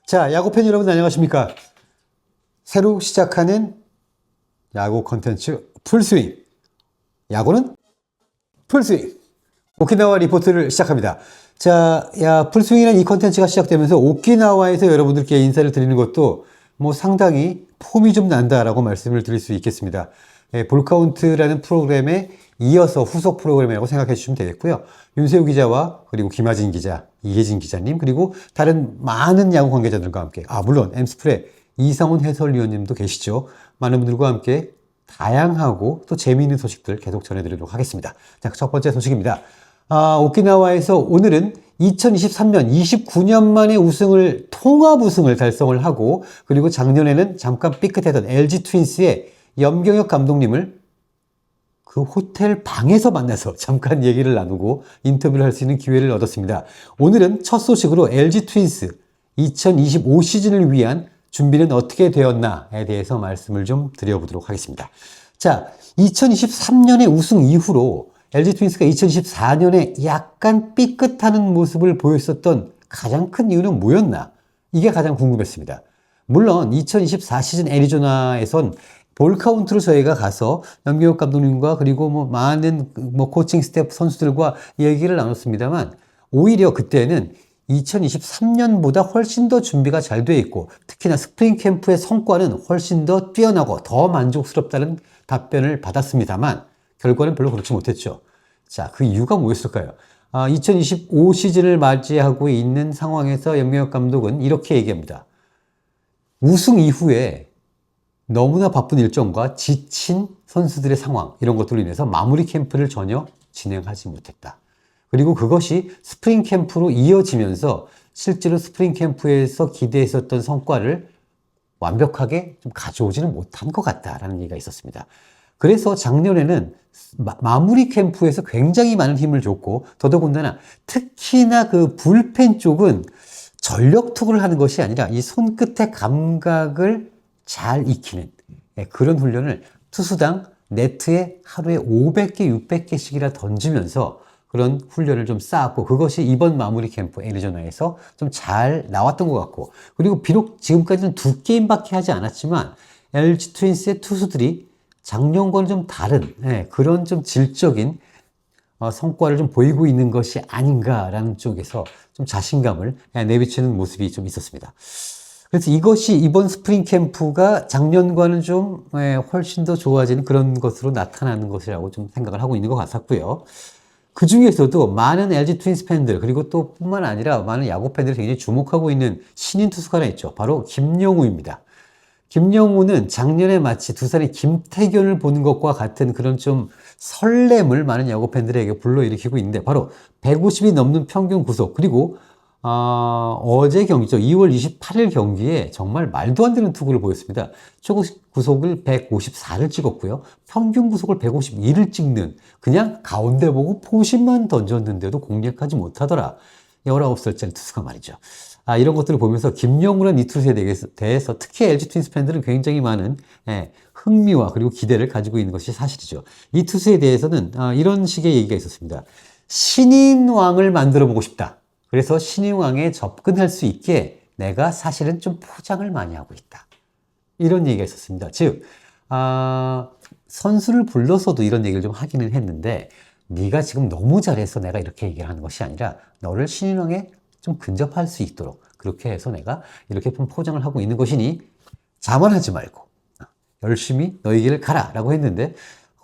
자, 야구팬 여러분 안녕하십니까? 새로 시작하는 야구 콘텐츠 풀스윙. 야구는 풀스윙. 오키나와 리포트를 시작합니다. 자, 풀스윙이라는 이 콘텐츠가 시작되면서 오키나와에서 여러분들께 인사를 드리는 것도 상당히 폼이 좀 난다라고 말씀을 드릴 수 있겠습니다. 볼카운트라는 프로그램에 이어서 후속 프로그램이라고 생각해 주시면 되겠고요. 윤세호 기자와 그리고 김하진 기자, 이혜진 기자님, 그리고 다른 많은 야구 관계자들과 함께, 물론 엠스프레 이상훈 해설위원님도 계시죠. 많은 분들과 함께 다양하고 또 재미있는 소식들 계속 전해드리도록 하겠습니다. 자, 첫 번째 소식입니다. 오키나와에서 오늘은 2023년 29년 만에 통합 우승을 달성을 하고, 그리고 작년에는 잠깐 삐끗했던 LG 트윈스의 염경엽 감독님을 그 호텔 방에서 만나서 잠깐 얘기를 나누고 인터뷰를 할 수 있는 기회를 얻었습니다. 오늘은 첫 소식으로 LG 트윈스 2025 시즌을 위한 준비는 어떻게 되었나에 대해서 말씀을 좀 드려보도록 하겠습니다. 자, 2023년의 우승 이후로 LG 트윈스가 2024년에 약간 삐끗하는 모습을 보였었던 가장 큰 이유는 뭐였나? 이게 가장 궁금했습니다. 물론 2024 시즌 애리조나에선 볼카운트로 저희가 가서 염경엽 감독님과 그리고 많은 코칭 스태프 선수들과 얘기를 나눴습니다만, 오히려 그때는 2023년보다 훨씬 더 준비가 잘 돼 있고, 특히나 스프링 캠프의 성과는 훨씬 더 뛰어나고 더 만족스럽다는 답변을 받았습니다만, 결과는 별로 그렇지 못했죠. 자, 그 이유가 뭐였을까요? 2025 시즌을 맞이하고 있는 상황에서 염경엽 감독은 이렇게 얘기합니다. 우승 이후에 너무나 바쁜 일정과 지친 선수들의 상황, 이런 것들로 인해서 마무리 캠프를 전혀 진행하지 못했다. 그리고 그것이 스프링 캠프로 이어지면서 실제로 스프링 캠프에서 기대했었던 성과를 완벽하게 좀 가져오지는 못한 것 같다라는 얘기가 있었습니다. 그래서 작년에는 마무리 캠프에서 굉장히 많은 힘을 줬고, 더더군다나 특히나 그 불펜 쪽은 전력 투구를 하는 것이 아니라 이 손끝의 감각을 잘 익히는 그런 훈련을 투수당 네트에 하루에 500개, 600개씩이나 던지면서 그런 훈련을 좀 쌓았고, 그것이 이번 마무리 캠프 애리조나에서 좀 잘 나왔던 것 같고, 그리고 비록 지금까지는 2게임밖에 하지 않았지만 LG 트윈스의 투수들이 작년과는 좀 다른 그런 좀 질적인 성과를 좀 보이고 있는 것이 아닌가라는 쪽에서 좀 자신감을 내비치는 모습이 좀 있었습니다. 그래서 이것이 이번 스프링 캠프가 작년과는 좀 훨씬 더 좋아지는 그런 것으로 나타나는 것이라고 좀 생각을 하고 있는 것 같았고요. 그 중에서도 많은 LG 트윈스 팬들, 그리고 또 뿐만 아니라 많은 야구 팬들이 굉장히 주목하고 있는 신인 투수가 하나 있죠. 바로 김영우입니다. 김영우는 작년에 마치 두산의 김태균을 보는 것과 같은 그런 좀 설렘을 많은 야구 팬들에게 불러일으키고 있는데, 바로 150이 넘는 평균 구속, 그리고 어제 경기죠. 2월 28일 경기에 정말 말도 안 되는 투구를 보였습니다. 최고 구속을 154를 찍었고요. 평균 구속을 151을 찍는, 그냥 가운데 보고 포심만 던졌는데도 공략하지 못하더라. 19살짜리 투수가 말이죠. 이런 것들을 보면서 김영우라는 이 투수에 대해서 특히 LG 트윈스 팬들은 굉장히 많은 흥미와 그리고 기대를 가지고 있는 것이 사실이죠. 이 투수에 대해서는 이런 식의 얘기가 있었습니다. 신인왕을 만들어 보고 싶다. 그래서 신인왕에 접근할 수 있게 내가 사실은 좀 포장을 많이 하고 있다. 이런 얘기가 있었습니다. 즉, 선수를 불러서도 이런 얘기를 좀 하기는 했는데, 네가 지금 너무 잘해서 내가 이렇게 얘기를 하는 것이 아니라 너를 신인왕에 좀 근접할 수 있도록 그렇게 해서 내가 이렇게 좀 포장을 하고 있는 것이니 자만하지 말고 열심히 너희 길을 가라 라고 했는데,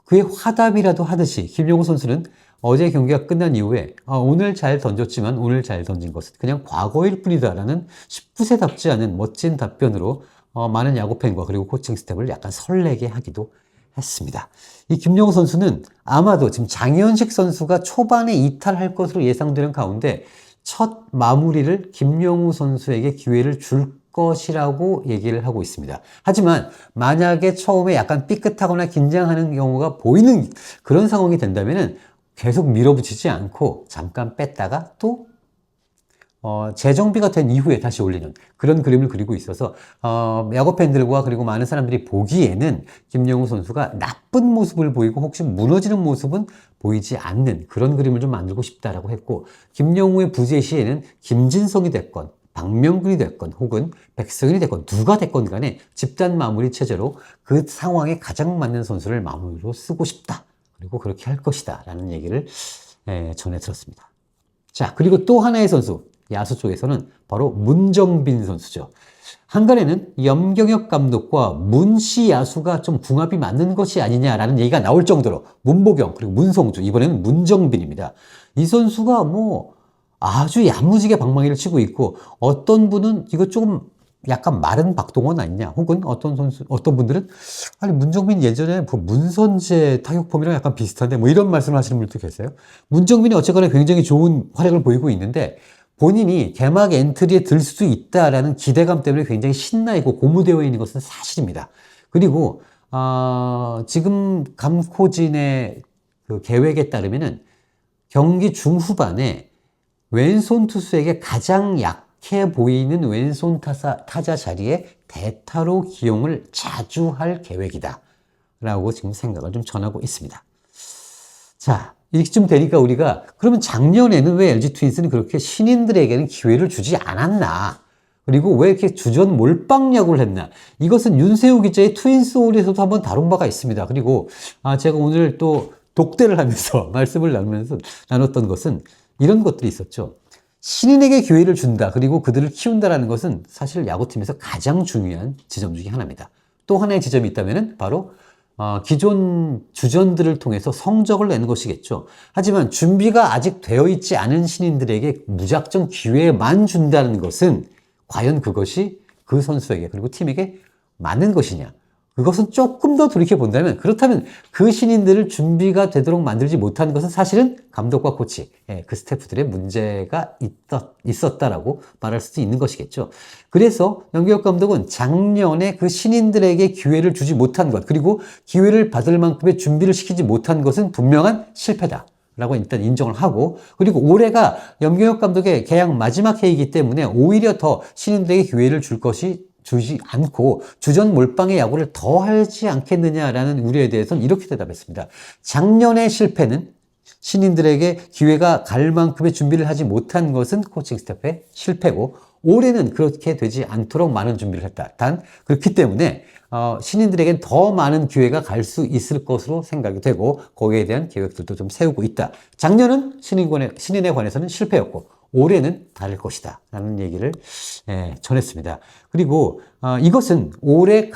그의 화답이라도 하듯이 김영우 선수는 어제 경기가 끝난 이후에 오늘 잘 던졌지만 오늘 잘 던진 것은 그냥 과거일 뿐이다라는 19세답지 않은 멋진 답변으로 많은 야구팬과 그리고 코칭 스태프를 약간 설레게 하기도 했습니다. 이 김영우 선수는 아마도 지금 장현식 선수가 초반에 이탈할 것으로 예상되는 가운데 첫 마무리를 김영우 선수에게 기회를 줄 것이라고 얘기를 하고 있습니다. 하지만 만약에 처음에 약간 삐끗하거나 긴장하는 경우가 보이는 그런 상황이 된다면은 계속 밀어붙이지 않고 잠깐 뺐다가 또 재정비가 된 이후에 다시 올리는 그런 그림을 그리고 있어서 야구 팬들과 그리고 많은 사람들이 보기에는 김영우 선수가 나쁜 모습을 보이고 혹시 무너지는 모습은 보이지 않는 그런 그림을 좀 만들고 싶다라고 했고, 김영우의 부재 시에는 김진성이 됐건 박명근이 됐건 혹은 백승현이 됐건 누가 됐건 간에 집단 마무리 체제로 그 상황에 가장 맞는 선수를 마무리로 쓰고 싶다. 그리고 그렇게 할 것이다. 라는 얘기를 전해 들었습니다. 자, 그리고 또 하나의 선수, 야수 쪽에서는 바로 문정빈 선수죠. 한간에는 염경엽 감독과 문씨 야수가 좀 궁합이 맞는 것이 아니냐라는 얘기가 나올 정도로 문보경 그리고 문성주, 이번에는 문정빈입니다. 이 선수가 뭐 아주 야무지게 방망이를 치고 있고, 어떤 분은 이거 조금 약간 마른 박동원 아니냐, 혹은 어떤 분들은 아니 문정빈 예전에 그 문선재 타격폼이랑 약간 비슷한데 뭐 이런 말씀을 하시는 분들도 계세요. 문정빈이 어쨌거나 굉장히 좋은 활약을 보이고 있는데, 본인이 개막 엔트리에 들 수 있다라는 기대감 때문에 굉장히 신나 있고 고무되어 있는 것은 사실입니다. 그리고 지금 감코진의 그 계획에 따르면은 경기 중후반에 왼손 투수에게 가장 약해 보이는 왼손 타자 자리에 대타로 기용을 자주 할 계획이다 라고 지금 생각을 좀 전하고 있습니다. 자, 이쯤 되니까 우리가 그러면 작년에는 왜 LG 트윈스는 그렇게 신인들에게는 기회를 주지 않았나? 그리고 왜 이렇게 주전 몰빵 야구를 했나? 이것은 윤세호 기자의 트윈스홀에서도 한번 다룬 바가 있습니다. 그리고 제가 오늘 또 독대를 하면서 말씀을 나눴던 것은 이런 것들이 있었죠. 신인에게 기회를 준다, 그리고 그들을 키운다라는 것은 사실 야구팀에서 가장 중요한 지점 중에 하나입니다. 또 하나의 지점이 있다면 바로 기존 주전들을 통해서 성적을 내는 것이겠죠. 하지만 준비가 아직 되어 있지 않은 신인들에게 무작정 기회만 준다는 것은 과연 그것이 그 선수에게 그리고 팀에게 맞는 것이냐? 그것은 조금 더 돌이켜 본다면, 그렇다면 그 신인들을 준비가 되도록 만들지 못한 것은 사실은 감독과 코치, 그 스태프들의 문제가 있었다라고 말할 수도 있는 것이겠죠. 그래서 염경엽 감독은 작년에 그 신인들에게 기회를 주지 못한 것, 그리고 기회를 받을 만큼의 준비를 시키지 못한 것은 분명한 실패다 라고 일단 인정을 하고, 그리고 올해가 염경엽 감독의 계약 마지막 해이기 때문에 오히려 더 신인들에게 기회를 주지 않고 주전 몰빵의 야구를 더 하지 않겠느냐라는 우려에 대해서는 이렇게 대답했습니다. 작년의 실패는 신인들에게 기회가 갈 만큼의 준비를 하지 못한 것은 코칭 스태프의 실패고, 올해는 그렇게 되지 않도록 많은 준비를 했다. 단 그렇기 때문에 신인들에겐 더 많은 기회가 갈 수 있을 것으로 생각이 되고, 거기에 대한 계획들도 좀 세우고 있다. 작년은 신인에 관해서는 실패였고 올해는 다를 것이다 라는 얘기를 전했습니다. 그리고 이것은 올해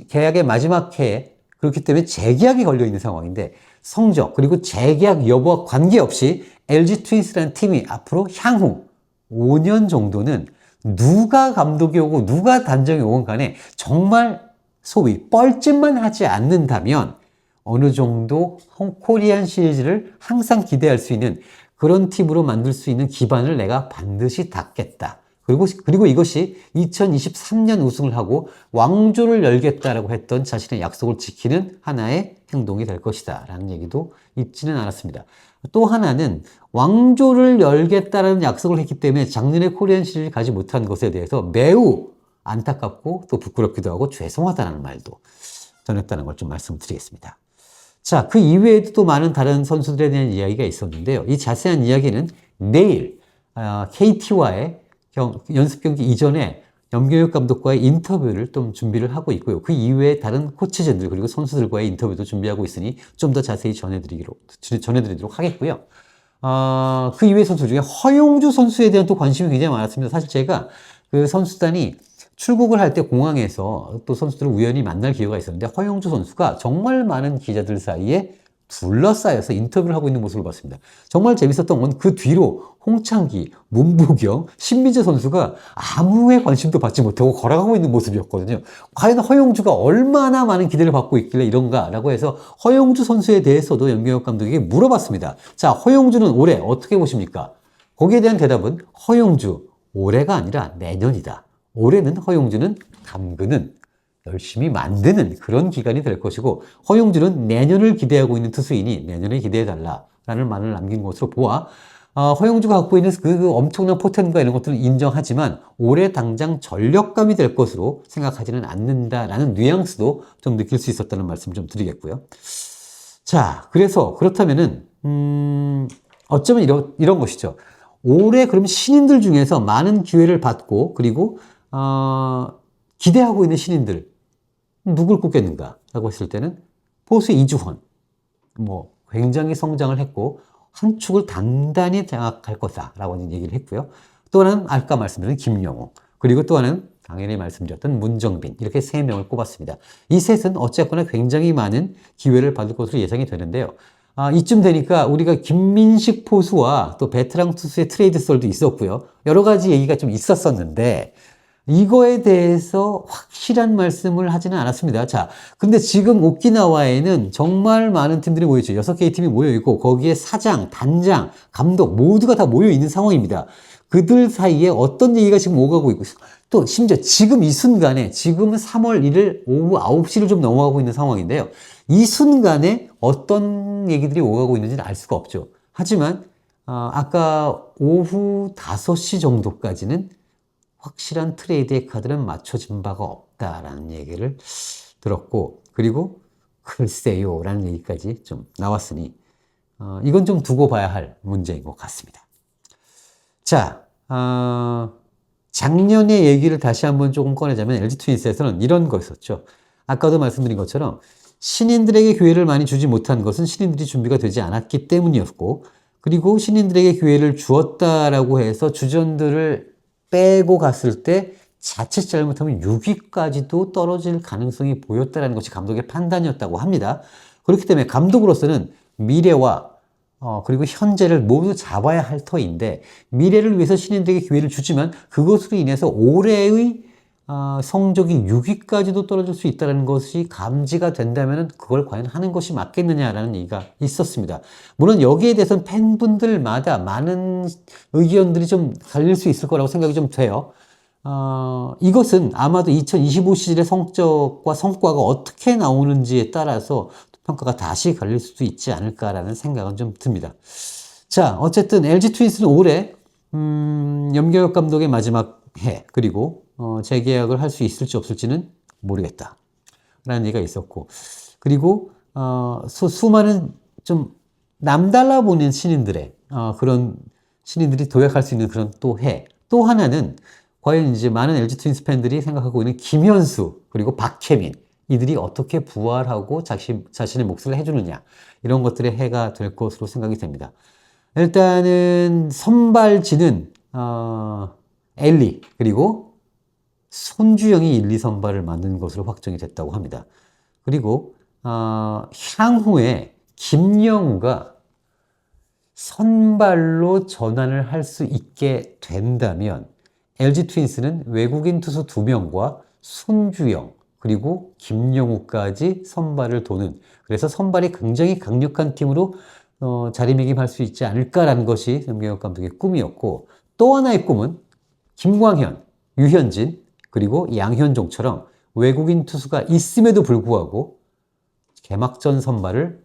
계약의 마지막 해에, 그렇기 때문에 재계약이 걸려있는 상황인데, 성적 그리고 재계약 여부와 관계없이 LG 트윈스라는 팀이 앞으로 향후 5년 정도는 누가 감독이 오고 누가 단장이 오건 간에 정말 소위 뻘짓만 하지 않는다면 어느 정도 코리안 시리즈를 항상 기대할 수 있는 그런 팀으로 만들 수 있는 기반을 내가 반드시 닦겠다. 그리고 이것이 2023년 우승을 하고 왕조를 열겠다라고 했던 자신의 약속을 지키는 하나의 행동이 될 것이다 라는 얘기도 잊지는 않았습니다. 또 하나는 왕조를 열겠다라는 약속을 했기 때문에 작년에 코리안 시리즈를 가지 못한 것에 대해서 매우 안타깝고 또 부끄럽기도 하고 죄송하다는 말도 전했다는 걸 좀 말씀드리겠습니다. 자, 그 이외에도 또 많은 다른 선수들에 대한 이야기가 있었는데요. 이 자세한 이야기는 내일 KT와의 연습 경기 이전에 염경엽 감독과의 인터뷰를 좀 준비를 하고 있고요. 그 이외에 다른 코치진들 그리고 선수들과의 인터뷰도 준비하고 있으니 좀 더 자세히 전해드리도록 하겠고요. 그 이외의 선수 중에 허용주 선수에 대한 또 관심이 굉장히 많았습니다. 사실 제가 그 선수단이 출국을 할 때 공항에서 또 선수들을 우연히 만날 기회가 있었는데, 허용주 선수가 정말 많은 기자들 사이에 둘러싸여서 인터뷰를 하고 있는 모습을 봤습니다. 정말 재밌었던 건 그 뒤로 홍창기, 문보경, 신민재 선수가 아무의 관심도 받지 못하고 걸어가고 있는 모습이었거든요. 과연 허용주가 얼마나 많은 기대를 받고 있길래 이런가라고 해서 허용주 선수에 대해서도 염경엽 감독에게 물어봤습니다. 자, 허용주는 올해 어떻게 보십니까? 거기에 대한 대답은 허용주, 올해가 아니라 내년이다. 올해는 허용주는 담그는, 열심히 만드는 그런 기간이 될 것이고, 허용주는 내년을 기대하고 있는 투수이니 내년에 기대해달라라는 말을 남긴 것으로 보아, 허용주가 갖고 있는 그 엄청난 포텐과 이런 것들은 인정하지만 올해 당장 전력감이 될 것으로 생각하지는 않는다라는 뉘앙스도 좀 느낄 수 있었다는 말씀 좀 드리겠고요. 자, 그래서 그렇다면은 어쩌면 이런 것이죠. 올해 그럼 신인들 중에서 많은 기회를 받고 그리고 기대하고 있는 신인들 누굴 꼽겠는가 라고 했을 때는 포수 이주헌 뭐 굉장히 성장을 했고 한 축을 단단히 장악할 거다라고 얘기를 했고요. 또 하나는 아까 말씀드린 김영우 그리고 또 하나는 당연히 말씀드렸던 문정빈 이렇게 3명을 꼽았습니다. 이 셋은 어쨌거나 굉장히 많은 기회를 받을 것으로 예상이 되는데요. 이쯤 되니까 우리가 김민식 포수와 또 베테랑 투수의 트레이드 썰도 있었고요. 여러 가지 얘기가 좀 있었었는데 이거에 대해서 확실한 말씀을 하지는 않았습니다. 자, 근데 지금 오키나와에는 정말 많은 팀들이 모여있죠. 6개의 팀이 모여있고 거기에 사장, 단장, 감독 모두가 다 모여있는 상황입니다. 그들 사이에 어떤 얘기가 지금 오가고 있고 또 심지어 지금 이 순간에 지금은 3월 1일 오후 9시를 좀 넘어가고 있는 상황인데요. 이 순간에 어떤 얘기들이 오가고 있는지는 알 수가 없죠. 하지만 아까 오후 5시 정도까지는 확실한 트레이드의 카드는 맞춰진 바가 없다라는 얘기를 들었고 그리고 글쎄요 라는 얘기까지 좀 나왔으니 이건 좀 두고 봐야 할 문제인 것 같습니다. 자, 작년의 얘기를 다시 한번 조금 꺼내자면 LG 트윈스에서는 이런 거 있었죠. 아까도 말씀드린 것처럼 신인들에게 기회를 많이 주지 못한 것은 신인들이 준비가 되지 않았기 때문이었고 그리고 신인들에게 기회를 주었다라고 해서 주전들을 빼고 갔을 때 자칫 잘못하면 6위까지도 떨어질 가능성이 보였다는 것이 감독의 판단이었다고 합니다. 그렇기 때문에 감독으로서는 미래와 그리고 현재를 모두 잡아야 할 터인데 미래를 위해서 신인들에게 기회를 주지만 그것으로 인해서 올해의 성적이 6위까지도 떨어질 수 있다는 것이 감지가 된다면 그걸 과연 하는 것이 맞겠느냐라는 얘기가 있었습니다. 물론 여기에 대해서는 팬분들마다 많은 의견들이 좀 갈릴 수 있을 거라고 생각이 좀 돼요. 이것은 아마도 2025 시즌의 성적과 성과가 어떻게 나오는지에 따라서 평가가 다시 갈릴 수도 있지 않을까라는 생각은 좀 듭니다. 자, 어쨌든 LG 트윈스는 올해 염경엽 감독의 마지막 해 그리고 재계약을 할 수 있을지 없을지는 모르겠다 라는 얘기가 있었고 그리고 수많은 좀 남달라 보는 신인들의 그런 신인들이 도약할 수 있는 그런 또 해 또 하나는 과연 이제 많은 LG 트윈스 팬들이 생각하고 있는 김현수 그리고 박혜민 이들이 어떻게 부활하고 자신의 몫을 해주느냐 이런 것들의 해가 될 것으로 생각이 됩니다. 일단은 선발진은 엘리 그리고 손주영이 1, 2 선발을 만든 것으로 확정이 됐다고 합니다. 그리고 향후에 김영우가 선발로 전환을 할 수 있게 된다면 LG 트윈스는 외국인 투수 2명과 손주영 그리고 김영우까지 선발을 도는 그래서 선발이 굉장히 강력한 팀으로 자리매김할 수 있지 않을까라는 것이 염경엽 감독의 꿈이었고 또 하나의 꿈은 김광현, 유현진 그리고 양현종처럼 외국인 투수가 있음에도 불구하고 개막전 선발을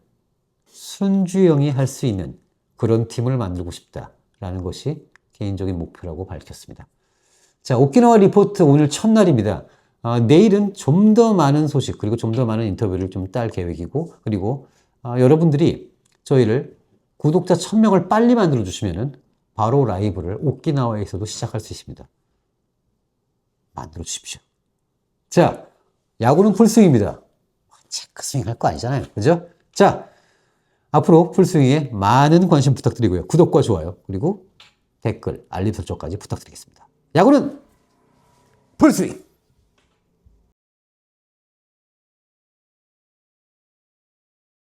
손주영이 할 수 있는 그런 팀을 만들고 싶다라는 것이 개인적인 목표라고 밝혔습니다. 자, 오키나와 리포트 오늘 첫날입니다. 내일은 좀 더 많은 소식 그리고 좀 더 많은 인터뷰를 좀 딸 계획이고 그리고 여러분들이 저희를 구독자 1000명을 빨리 만들어 주시면은 바로 라이브를 오키나와에서도 시작할 수 있습니다. 만들어 주십시오. 자, 야구는 풀스윙입니다. 체크스윙 할 거 아니잖아요. 그죠? 자, 앞으로 풀스윙에 많은 관심 부탁드리고요. 구독과 좋아요, 그리고 댓글, 알림 설정까지 부탁드리겠습니다. 야구는 풀스윙!